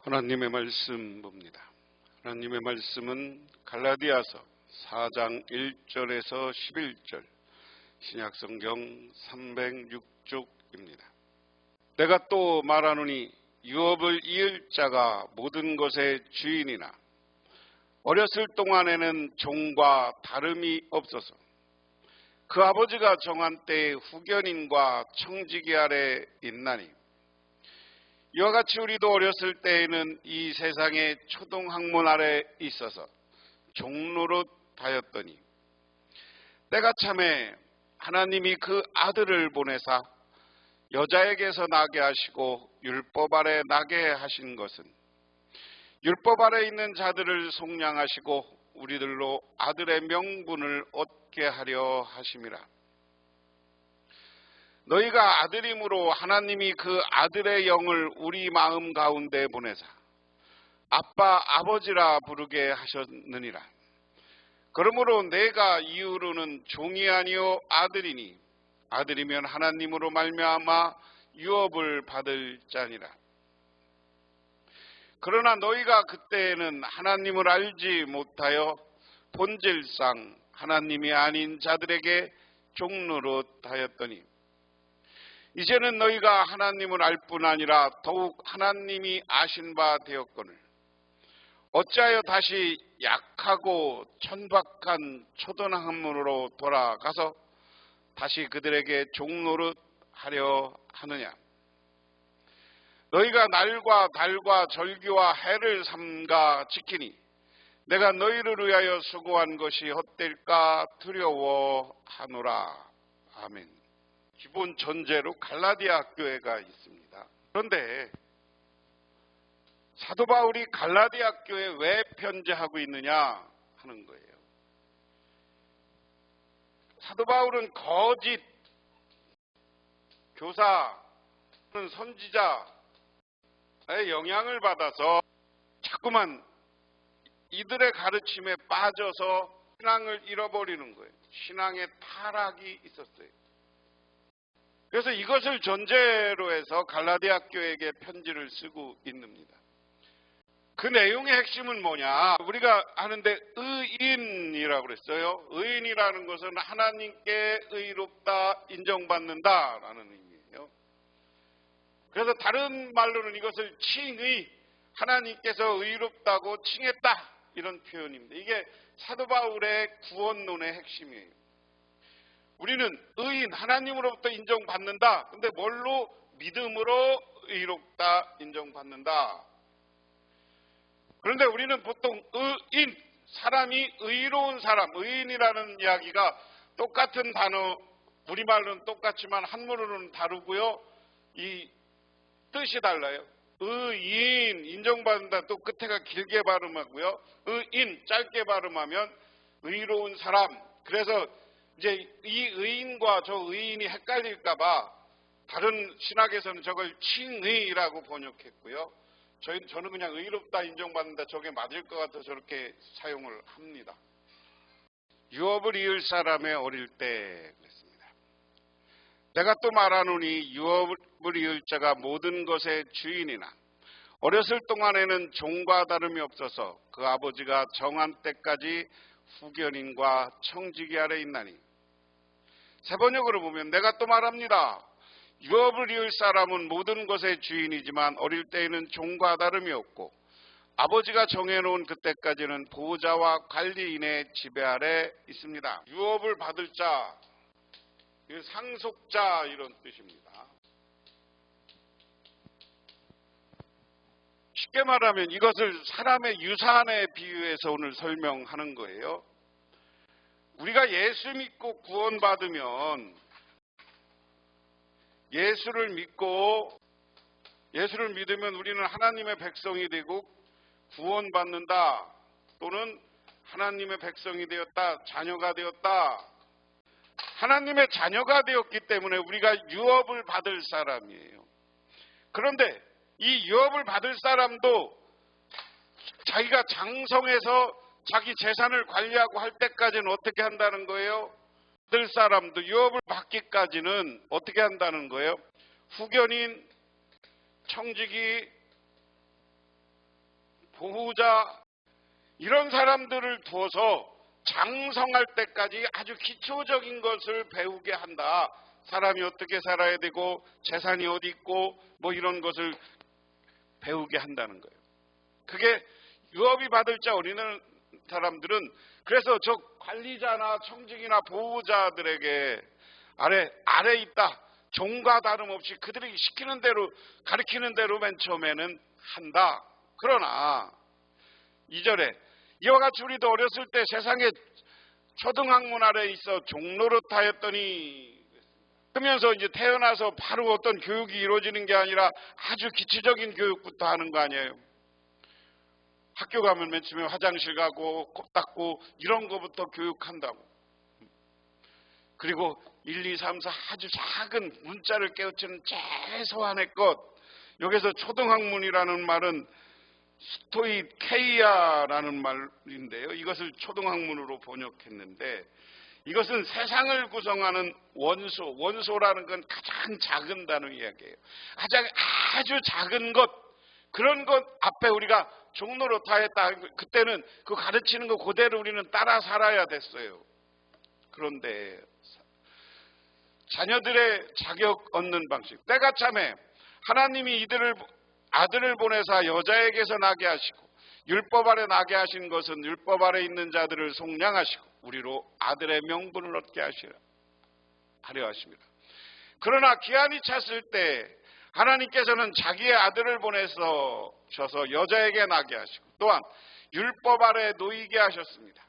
하나님의 말씀 봅니다. 하나님의 말씀은 갈라디아서 4장 1절에서 11절 신약성경 306쪽입니다. 내가 또 말하노니 유업을 이을 자가 모든 것의 주인이나 어렸을 동안에는 종과 다름이 없어서 그 아버지가 정한 때에 후견인과 청지기 아래 있나니 이와 같이 우리도 어렸을 때에는 이 세상의 초동학문 아래 있어서 종노릇 하였더니 때가 참에 하나님이 그 아들을 보내사 여자에게서 나게 하시고 율법 아래 나게 하신 것은 율법 아래 있는 자들을 속량하시고 우리들로 아들의 명분을 얻게 하려 하심이라. 너희가 아들임으로 하나님이 그 아들의 영을 우리 마음 가운데 보내사 아빠 아버지라 부르게 하셨느니라. 그러므로 내가 이후로는 종이 아니요 아들이니 아들이면 하나님으로 말미암아 유업을 받을 자니라. 그러나 너희가 그때에는 하나님을 알지 못하여 본질상 하나님이 아닌 자들에게 종노릇 하였더니 이제는 너희가 하나님을 알 뿐 아니라 더욱 하나님이 아신 바 되었거늘 어찌하여 다시 약하고 천박한 초등학문으로 돌아가서 다시 그들에게 종노릇 하려 하느냐. 너희가 날과 달과 절기와 해를 삼가 지키니 내가 너희를 위하여 수고한 것이 헛될까 두려워하노라. 아멘. 기본 전제로 갈라디아 교회가 있습니다. 그런데 사도 바울이 갈라디아 교회에 왜 편지하고 있느냐 하는 거예요. 사도 바울은 거짓 교사, 선지자의 영향을 받아서 자꾸만 이들의 가르침에 빠져서 신앙을 잃어버리는 거예요. 신앙의 타락이 있었어요. 그래서 이것을 전제로 해서 갈라디아 교회에게 편지를 쓰고 있습니다. 그 내용의 핵심은 뭐냐? 우리가 하는데 의인이라고 그랬어요. 의인이라는 것은 하나님께 의롭다 인정받는다라는 의미예요. 그래서 다른 말로는 이것을 칭의, 하나님께서 의롭다고 칭했다 이런 표현입니다. 이게 사도 바울의 구원론의 핵심이에요. 우리는 의인, 하나님으로부터 인정받는다. 근데 뭘로? 믿음으로 의롭다 인정받는다. 그런데 우리는 보통 의인, 사람이 의로운 사람, 의인이라는 이야기가 똑같은 단어, 우리말로는 똑같지만 한문으로는 다르고요. 이 뜻이 달라요. 의인, 인정받는다 또 끝에가 길게 발음하고요. 의인, 짧게 발음하면 의로운 사람. 그래서 이제 이 의인과 저 의인이 헷갈릴까봐 다른 신학에서는 저걸 칭의라고 번역했고요. 저는 그냥 의롭다 인정받는다 저게 맞을 것 같아서 저렇게 사용을 합니다. 유업을 이을 사람의 어릴 때 그랬습니다. 내가 또 말하노니 유업을 이을 자가 모든 것의 주인이나 어렸을 동안에는 종과 다름이 없어서 그 아버지가 정한 때까지 후견인과 청지기 아래 있나니. 세 번역으로 보면 내가 또 말합니다. 유업을 이을 사람은 모든 것의 주인이지만 어릴 때에는 종과 다름이 없고 아버지가 정해놓은 그때까지는 보호자와 관리인의 지배 아래 있습니다. 유업을 받을 자, 상속자 이런 뜻입니다. 쉽게 말하면 이것을 사람의 유산에 비유해서 오늘 설명하는 거예요. 우리가 예수 믿고 구원받으면 예수를 믿으면 우리는 하나님의 백성이 되고 구원받는다. 또는 하나님의 백성이 되었다. 자녀가 되었다. 하나님의 자녀가 되었기 때문에 우리가 유업을 받을 사람이에요. 그런데 이 유업을 받을 사람도 자기가 장성해서 자기 재산을 관리하고 할 때까지는 어떻게 한다는 거예요? 받을 사람도 유업을 받기까지는 어떻게 한다는 거예요? 후견인, 청지기, 보호자 이런 사람들을 두어서 장성할 때까지 아주 기초적인 것을 배우게 한다. 사람이 어떻게 살아야 되고 재산이 어디 있고 뭐 이런 것을 배우게 한다는 거예요. 그게 유업이 받을 자 어리는 사람들은 그래서 저 관리자나 청직이나 보호자들에게 아래 있다. 종과 다름없이 그들이 시키는 대로 가르치는 대로 맨 처음에는 한다. 그러나 2절에 이와 같이 우리도 어렸을 때 세상에 초등학문 아래에 있어 종노릇하였더니 그러면서 이제 태어나서 바로 어떤 교육이 이루어지는 게 아니라 아주 기초적인 교육부터 하는 거 아니에요. 학교 가면 맨 처음에 화장실 가고 코 닦고 이런 거부터 교육한다고. 그리고 1, 2, 3, 4 아주 작은 문자를 깨우치는 최소한의 것. 여기서 초등학문이라는 말은 스토이케이아라는 말인데요. 이것을 초등학문으로 번역했는데 이것은 세상을 구성하는 원소라는 건 가장 작은 단어 이야기예요. 아주 작은 것, 그런 것 앞에 우리가 종노릇하였다. 그때는 그 가르치는 거 그대로 우리는 따라 살아야 됐어요. 그런데 자녀들의 자격 얻는 방식, 때가 참에 하나님이 아들을 보내사 여자에게서 나게 하시고 율법 아래 나게 하신 것은 율법 아래 있는 자들을 속량하시고 우리로 아들의 명분을 얻게 하려 하십니다. 그러나 기한이 찼을 때 하나님께서는 자기의 아들을 보내서 여자에게 나게 하시고 또한 율법 아래 놓이게 하셨습니다.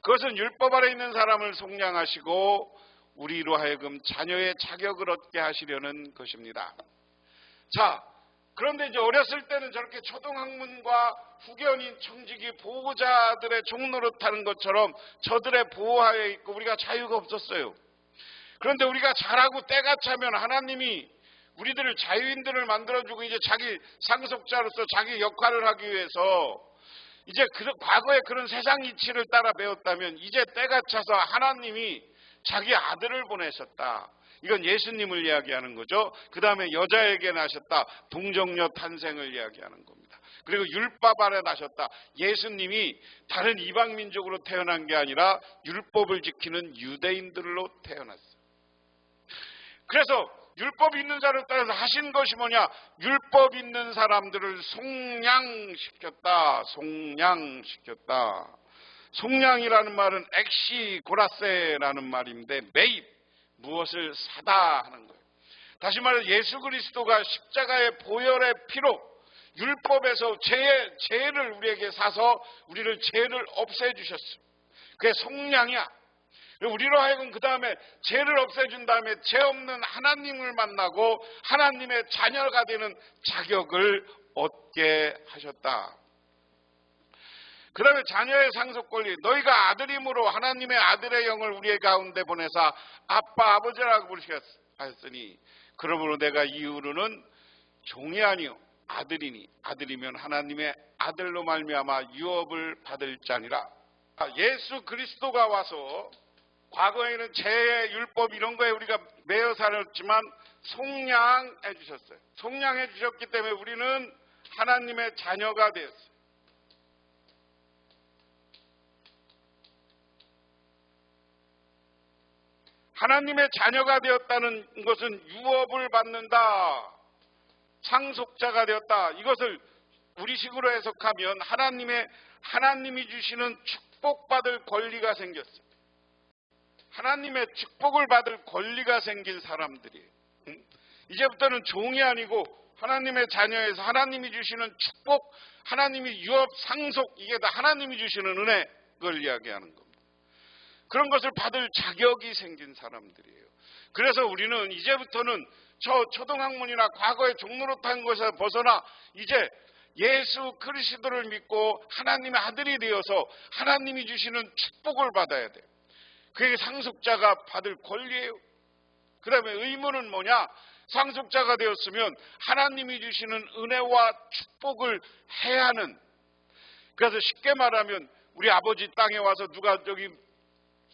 그것은 율법 아래 있는 사람을 속량하시고 우리로 하여금 자녀의 자격을 얻게 하시려는 것입니다. 자, 그런데 이제 어렸을 때는 저렇게 초등학문과 후견인 청지기 보호자들의 종노릇하는 것처럼 저들의 보호하에 있고 우리가 자유가 없었어요. 그런데 우리가 자라고 때가 차면 하나님이 우리들을 자유인들을 만들어주고 이제 자기 상속자로서 자기 역할을 하기 위해서 이제 과거에 그런 세상 이치를 따라 배웠다면 이제 때가 차서 하나님이 자기 아들을 보내셨다. 이건 예수님을 이야기하는 거죠. 그 다음에 여자에게 나셨다. 동정녀 탄생을 이야기하는 겁니다. 그리고 율법 아래 나셨다. 예수님이 다른 이방민족으로 태어난 게 아니라 율법을 지키는 유대인들로 태어났어요. 그래서 율법 있는 자를 따라서 하신 것이 뭐냐? 율법 있는 사람들을 속량시켰다. 속량시켰다. 속량이라는 말은 엑시고라세라는 말인데 매입, 무엇을 사다 하는 거예요. 다시 말해 예수 그리스도가 십자가의 보혈의 피로 율법에서 죄를 우리에게 사서 우리를 죄를 없애주셨어요. 그게 속량이야. 우리로 하여금 그 다음에 죄를 없애준 다음에 죄 없는 하나님을 만나고 하나님의 자녀가 되는 자격을 얻게 하셨다. 그 다음에 자녀의 상속 권리, 너희가 아들임으로 하나님의 아들의 영을 우리의 가운데 보내사 아빠 아버지라고 부르셨으니 그러므로 내가 이후로는 종이 아니요 아들이니 아들이면 하나님의 아들로 말미암아 유업을 받을 자니라. 예수 그리스도가 와서 과거에는 죄의 율법 이런 거에 우리가 매여 살았지만 속량해 주셨어요. 속량해 주셨기 때문에 우리는 하나님의 자녀가 되었어요. 하나님의 자녀가 되었다는 것은 유업을 받는다. 상속자가 되었다. 이것을 우리식으로 해석하면 하나님이 주시는 축복받을 권리가 생겼어요. 하나님의 축복을 받을 권리가 생긴 사람들이에요. 이제부터는 종이 아니고 하나님의 자녀에서 하나님이 주시는 축복, 하나님이 유업, 상속, 이게 다 하나님이 주시는 은혜를 이야기하는 겁니다. 그런 것을 받을 자격이 생긴 사람들이에요. 그래서 우리는 이제부터는 초등학문이나 과거의 종노릇한 것에서 벗어나 이제 예수 그리스도를 믿고 하나님의 아들이 되어서 하나님이 주시는 축복을 받아야 돼요. 그게 상속자가 받을 권리예요. 그 다음에 의무는 뭐냐? 상속자가 되었으면 하나님이 주시는 은혜와 축복을 해야 하는. 그래서 쉽게 말하면 우리 아버지 땅에 와서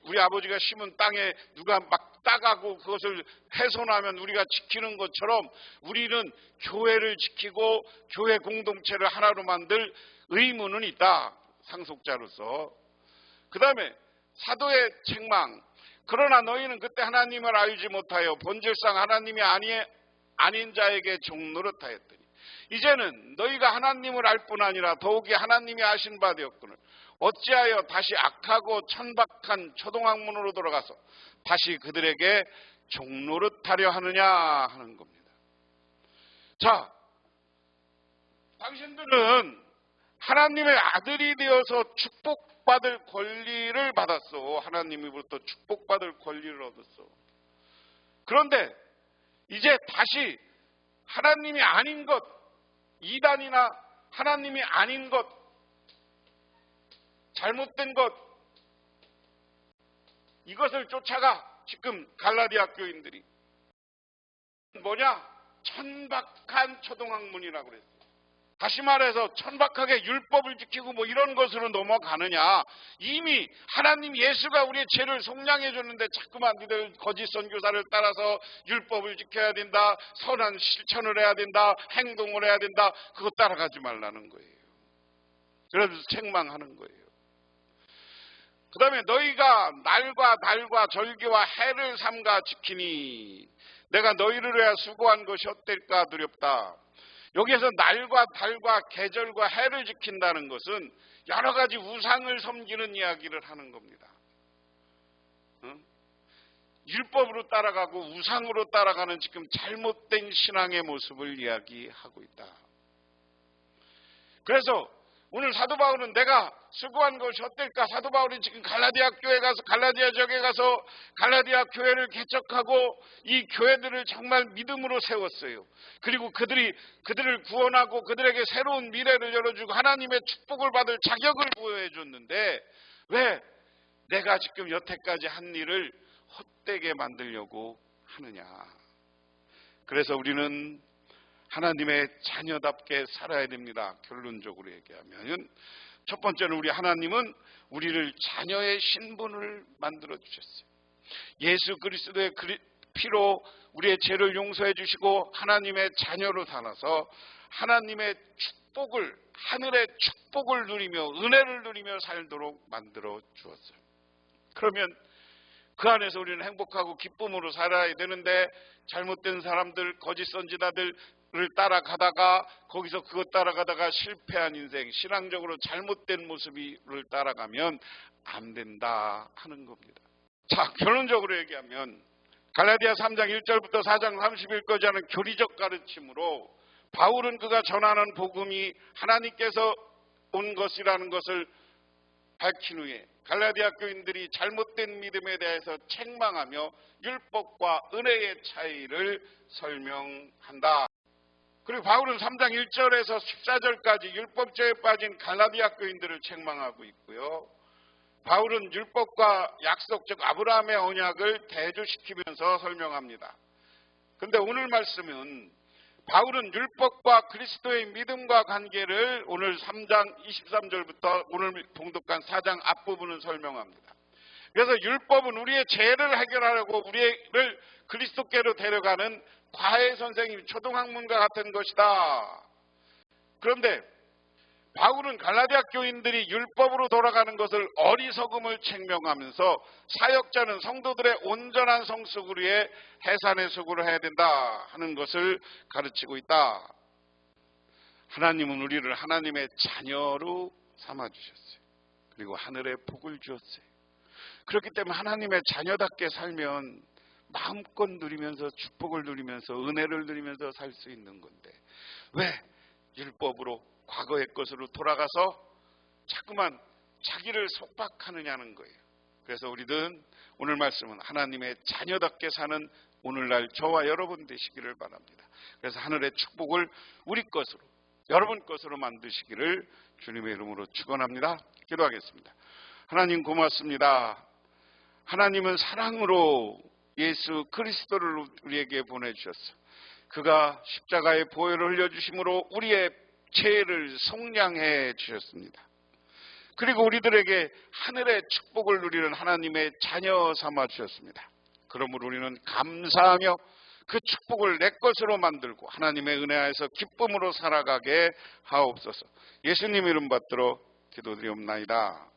우리 아버지가 심은 땅에 누가 막 따가고 그것을 훼손하면 우리가 지키는 것처럼 우리는 교회를 지키고 교회 공동체를 하나로 만들 의무는 있다. 상속자로서. 그 다음에 사도의 책망. 그러나 너희는 그때 하나님을 알지 못하여 본질상 하나님이 아닌 자에게 종노릇하였더니 이제는 너희가 하나님을 알 뿐 아니라 더욱이 하나님이 아신 바 되었거늘 어찌하여 다시 악하고 천박한 초동학문으로 돌아가서 다시 그들에게 종노릇하려 하느냐 하는 겁니다. 자, 당신들은 하나님의 아들이 되어서 축복받을 권리를 받았어. 하나님으로부터 축복받을 권리를 얻었어. 그런데 이제 다시 하나님이 아닌 것, 이단이나 하나님이 아닌 것, 잘못된 것, 이것을 쫓아가. 지금 갈라디아 교인들이 뭐냐? 천박한 초동학문이라고 그랬어요. 다시 말해서 천박하게 율법을 지키고 뭐 이런 것으로 넘어가느냐. 이미 하나님 예수가 우리의 죄를 속량해 줬는데 자꾸만 니들 거짓 선교사를 따라서 율법을 지켜야 된다, 선한 실천을 해야 된다, 행동을 해야 된다, 그거 따라가지 말라는 거예요. 그래서 책망하는 거예요. 그 다음에 너희가 날과 절기와 해를 삼가 지키니 내가 너희를 위하여 수고한 것이 헛될까 두렵다. 여기에서 날과 달과 계절과 해를 지킨다는 것은 여러 가지 우상을 섬기는 이야기를 하는 겁니다. 율법으로 따라가고 우상으로 따라가는 지금 잘못된 신앙의 모습을 이야기하고 있다. 그래서 오늘 사도 바울은 내가 수고한 것이 헛될까? 사도 바울이 지금 갈라디아 교회 가서 갈라디아 지역에 가서 갈라디아 교회를 개척하고 이 교회들을 정말 믿음으로 세웠어요. 그리고 그들을 구원하고 그들에게 새로운 미래를 열어주고 하나님의 축복을 받을 자격을 부여해 줬는데 왜 내가 지금 여태까지 한 일을 헛되게 만들려고 하느냐. 그래서 우리는 하나님의 자녀답게 살아야 됩니다. 결론적으로 얘기하면 첫 번째는 우리 하나님은 우리를 자녀의 신분을 만들어 주셨어요. 예수 그리스도의 피로 우리의 죄를 용서해 주시고 하나님의 자녀로 살아서 하나님의 축복을, 하늘의 축복을 누리며 은혜를 누리며 살도록 만들어 주었어요. 그러면 그 안에서 우리는 행복하고 기쁨으로 살아야 되는데 잘못된 사람들, 거짓 선지자들을 따라가다가 거기서 그것 따라가다가 실패한 인생, 신앙적으로 잘못된 모습을 따라가면 안 된다 하는 겁니다. 자, 결론적으로 얘기하면 갈라디아 3장 1절부터 4장 30일까지 하는 교리적 가르침으로 바울은 그가 전하는 복음이 하나님께서 온 것이라는 것을 밝힌 후에 갈라디아 교인들이 잘못된 믿음에 대해서 책망하며 율법과 은혜의 차이를 설명한다. 그리고 바울은 3장 1절에서 14절까지 율법죄에 빠진 갈라디아 교인들을 책망하고 있고요. 바울은 율법과 약속, 즉 아브라함의 언약을 대조시키면서 설명합니다. 그런데 오늘 말씀은 바울은 율법과 그리스도의 믿음과 관계를 오늘 3장 23절부터 오늘 봉독한 4장 앞부분은 설명합니다. 그래서 율법은 우리의 죄를 해결하려고 우리를 그리스도께로 데려가는 과외 선생님, 초등학문과 같은 것이다. 그런데 바울은 갈라디아 교인들이 율법으로 돌아가는 것을 어리석음을 책명하면서 사역자는 성도들의 온전한 성숙을 위해 해산의 수고를 해야 된다 하는 것을 가르치고 있다. 하나님은 우리를 하나님의 자녀로 삼아주셨어요. 그리고 하늘의 복을 주었어요. 그렇기 때문에 하나님의 자녀답게 살면 마음껏 누리면서 축복을 누리면서 은혜를 누리면서 살 수 있는 건데 왜 율법으로 과거의 것으로 돌아가서 자꾸만 자기를 속박하느냐는 거예요. 그래서 우리는 오늘 말씀은 하나님의 자녀답게 사는 오늘날 저와 여러분 되시기를 바랍니다. 그래서 하늘의 축복을 우리 것으로, 여러분 것으로 만드시기를 주님의 이름으로 축원합니다. 기도하겠습니다. 하나님 고맙습니다. 하나님은 사랑으로 예수 그리스도를 우리에게 보내주셨어. 그가 십자가의 보혈을 흘려주심으로 우리의 죄를 속량해 주셨습니다. 그리고 우리들에게 하늘의 축복을 누리는 하나님의 자녀 삼아 주셨습니다. 그러므로 우리는 감사하며 그 축복을 내 것으로 만들고 하나님의 은혜 하에서 기쁨으로 살아가게 하옵소서. 예수님 이름 받들어 기도드리옵나이다.